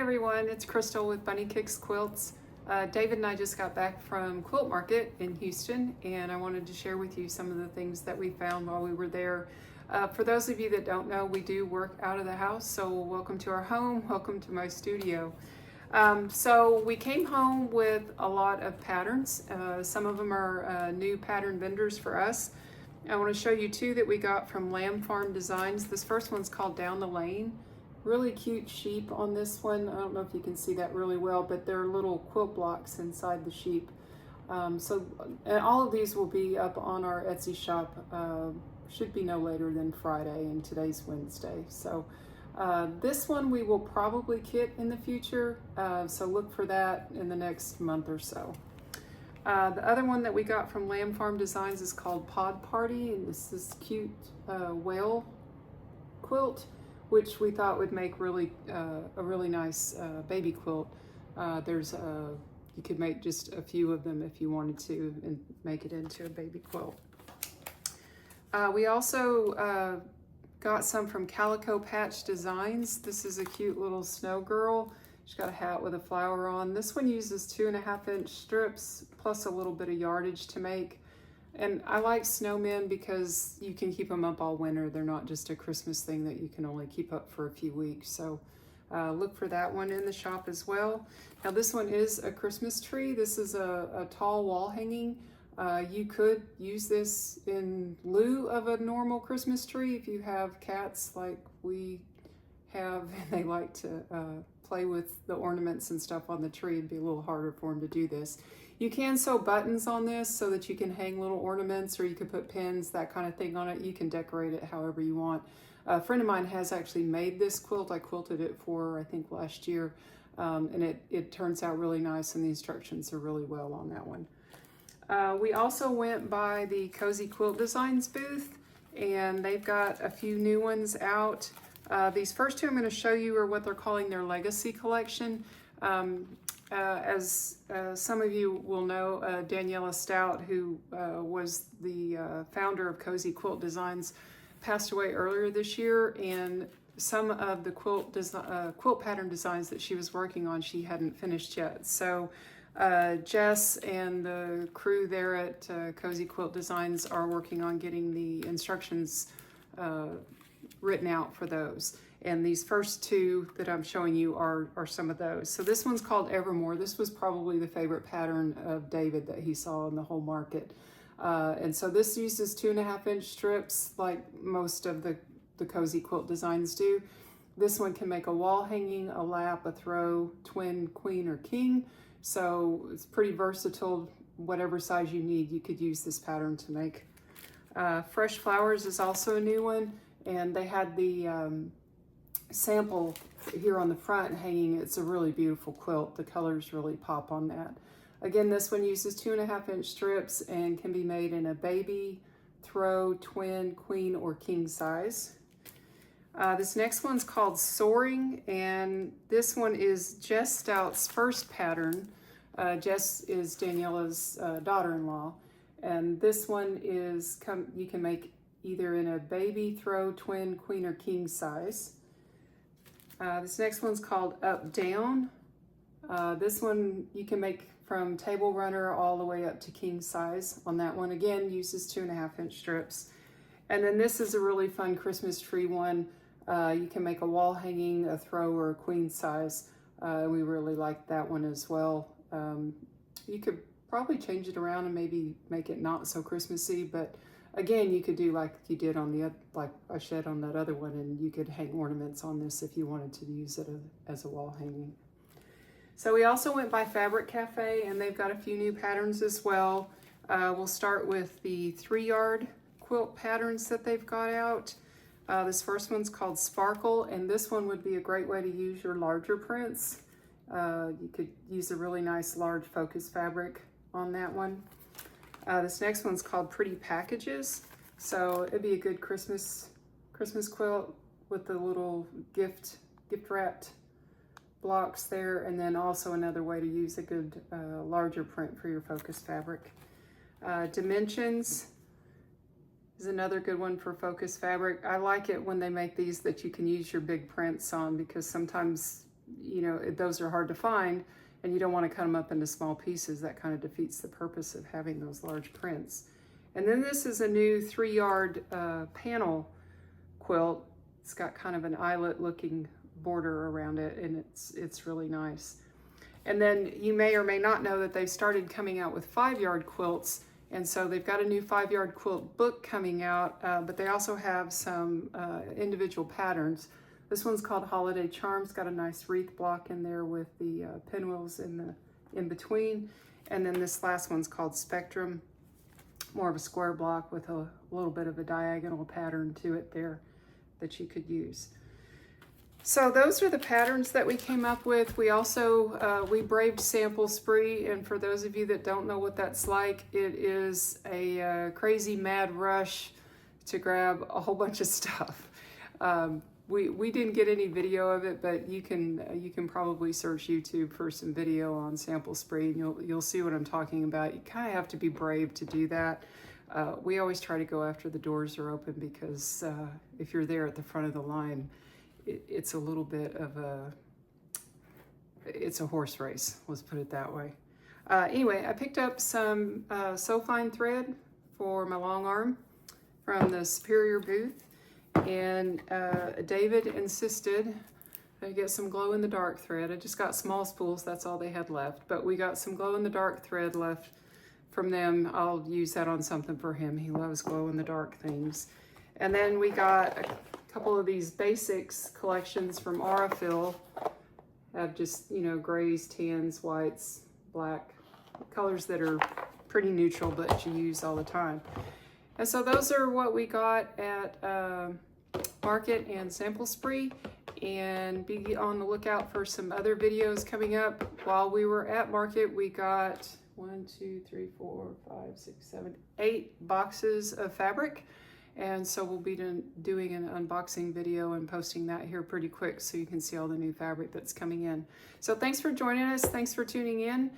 everyone, it's Crystal with Bunny Kicks Quilts. David and I just got back from Quilt Market in Houston, and I wanted to share with you some of the things that we found while we were there. For those of you that don't know, we do work out of the house, so welcome to our home, welcome to my studio. So we came home with a lot of patterns. Some of them are new pattern vendors for us. I want to show you two that we got from Lamb Farm Designs. This first one's called Down the Lane. Really cute sheep on this one. I don't know if you can see that really well, but there are little quilt blocks inside the sheep. And all of these will be up on our Etsy shop. Should be no later than Friday, and today's Wednesday. So this one we will probably kit in the future. So look for that in the next month or so. The other one that we got from Lamb Farm Designs is called Pod Party, and this is cute whale quilt, which we thought would make a really nice baby quilt. You could make just a few of them if you wanted to and make it into a baby quilt. We also got some from Calico Patch Designs. This is a cute little snow girl. She's got a hat with a flower on. This one uses 2.5-inch strips plus a little bit of yardage to make. And I like snowmen because you can keep them up all winter. They're not just a Christmas thing that you can only keep up for a few weeks. So look for that one in the shop as well. Now this one is a Christmas tree. This is a tall wall hanging. You could use this in lieu of a normal Christmas tree if you have cats like we have and they like to play with the ornaments and stuff on the tree. It'd be a little harder for them to do this. You can sew buttons on this so that you can hang little ornaments, or you could put pins, that kind of thing on it. You can decorate it however you want. A friend of mine has actually made this quilt. I quilted it for her, I think, last year, and it turns out really nice, and the instructions are really well on that one. We also went by the Cozy Quilt Designs booth, and they've got a few new ones out. These first two I'm going to show you are what they're calling their Legacy Collection. As some of you will know, Daniela Stout, who was the founder of Cozy Quilt Designs, passed away earlier this year, and some of the quilt pattern designs that she was working on, she hadn't finished yet. So Jess and the crew there at Cozy Quilt Designs are working on getting the instructions written out for those. And these first two that I'm showing you are some of those. So this one's called Evermore. This was probably the favorite pattern of David that he saw in the whole market. And so this uses 2.5-inch strips like most of the Cozy Quilt Designs do. This one can make a wall hanging, a lap, a throw, twin, queen, or king. So it's pretty versatile. Whatever size you need, you could use this pattern to make. Fresh Flowers is also a new one, and they had the sample here on the front hanging. It's a really beautiful quilt. The colors really pop on that. Again, this one uses 2.5-inch strips and can be made in a baby, throw, twin, queen, or king size. This next one's called Soaring, and this one is Jess Stout's first pattern. Jess is Daniela's daughter-in-law, and this one is you can make either in a baby, throw, twin, queen, or king size. This next one's called Up Down. This one you can make from table runner all the way up to king size on that one. Again, uses 2.5-inch strips. And then this is a really fun Christmas tree one. You can make a wall hanging, a throw, or a queen size. We really like that one as well. You could probably change it around and maybe make it not so Christmassy, but again, you could do like you did on like I showed on that other one, and you could hang ornaments on this if you wanted to use it as a wall hanging. So we also went by Fabric Cafe, and they've got a few new patterns as well. We'll start with the 3-yard quilt patterns that they've got out. This first one's called Sparkle, and this one would be a great way to use your larger prints. You could use a really nice large focus fabric on that one. This next one's called Pretty Packages. So it'd be a good Christmas quilt with the little gift wrapped blocks there, and then also another way to use a good larger print for your focus fabric. Dimensions is another good one for focus fabric. I like it when they make these that you can use your big prints on, because sometimes you know, those are hard to find, and you don't want to cut them up into small pieces. That kind of defeats the purpose of having those large prints. And then this is a new 3-yard panel quilt. It's got kind of an eyelet looking border around it, and it's really nice. And then you may or may not know that they've started coming out with 5-yard quilts, and so they've got a new 5-yard quilt book coming out, but they also have some individual patterns. This one's called Holiday Charms. Got a nice wreath block in there with the pinwheels in between. And then this last one's called Spectrum, more of a square block with a little bit of a diagonal pattern to it there that you could use. So those are the patterns that we came up with. We also, we braved Sample Spree, and for those of you that don't know what that's like, it is a crazy mad rush to grab a whole bunch of stuff. We didn't get any video of it, but you can probably search YouTube for some video on Sample Spree, and you'll see what I'm talking about. You kind of have to be brave to do that. We always try to go after the doors are open, because if you're there at the front of the line, it's a little bit of it's a horse race, let's put it that way. Anyway, I picked up some So Fine thread for my long arm from the Superior booth, and David insisted that I get some glow-in-the-dark thread. I just got small spools, that's all they had left, but we got some glow-in-the-dark thread left from them. I'll use that on something for him. He loves glow-in-the-dark things. And then we got a couple of these basics collections from Aurifil. Have just, you know, grays, tans, whites, black, colors that are pretty neutral but you use all the time. And so those are what we got at Market and Sample Spree, and be on the lookout for some other videos coming up. While we were at Market, we got 8 boxes of fabric. And so we'll be doing an unboxing video and posting that here pretty quick so you can see all the new fabric that's coming in. So thanks for joining us. Thanks for tuning in.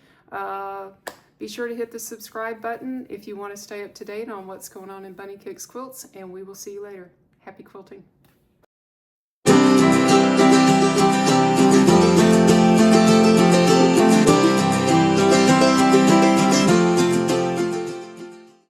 Be sure to hit the subscribe button if you want to stay up to date on what's going on in Bunny Kicks Quilts, and we will see you later. Happy quilting.